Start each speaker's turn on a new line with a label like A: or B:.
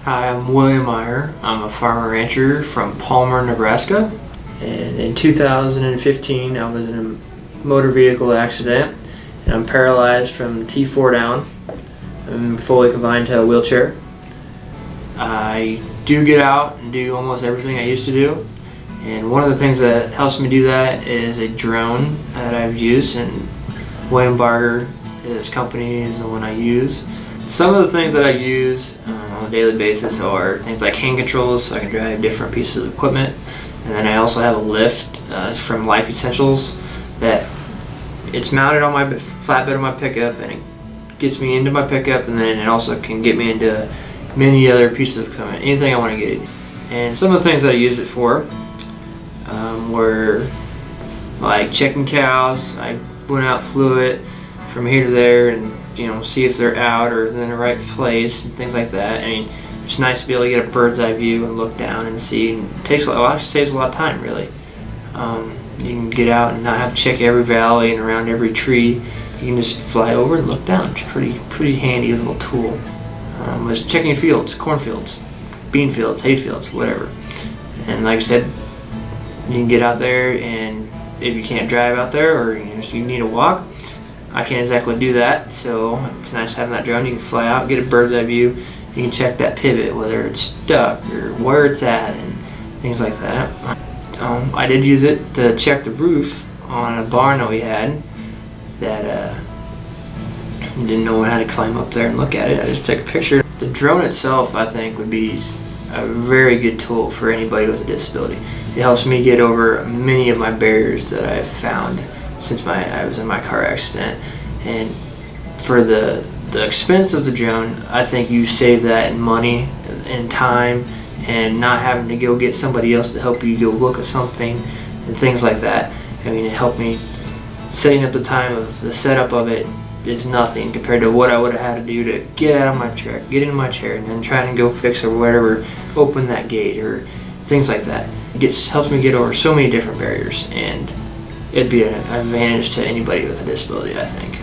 A: Hi, I'm William Meyer. I'm a farmer rancher from Palmer, Nebraska. And in 2015, I was in a motor vehicle accident, and I'm paralyzed from T4 down. I'm fully confined to a wheelchair. I do get out and do almost everything I used to do. And one of the things that helps me do that is a drone that I've used, and William Barger, his company, is the one I use. Some of the things that I use on a daily basis are things like hand controls, so I can drive different pieces of equipment. And then I also have a lift from Life Essentials that it's mounted on my flatbed of my pickup, and it gets me into my pickup, and then it also can get me into many other pieces of equipment, anything I want to get in. And some of the things that I use it for were like checking cows. I went out, flew it from here to there, and see if they're out or in the right place and things like that. I mean, it's nice to be able to get a bird's eye view and look down and see. And it takes saves a lot of time, really. You can get out and not have to check every valley and around every tree. You can just fly over and look down. It's a pretty handy little tool. Was checking fields, cornfields, bean fields, hay fields, whatever. And like I said, you can get out there, and if you can't drive out there or you need a walk, I can't exactly do that, so it's nice having that drone. You can fly out, get a bird's eye view. You can check that pivot, whether it's stuck or where it's at, and things like that. I did use it to check the roof on a barn that we had that didn't know how to climb up there and look at it. I just took a picture. The drone itself, I think, would be a very good tool for anybody with a disability. It helps me get over many of my barriers that I've found since I was in my car accident. And for the expense of the drone, I think you save that in money and time, and not having to go get somebody else to help you go look at something and things like that. I mean, it helped me. Setting up the time of the setup of it is nothing compared to what I would have had to do to get out of my chair, get into my chair, and then try and go fix or whatever, open that gate or things like that. It helps me get over so many different barriers, and it'd be an advantage to anybody with a disability, I think.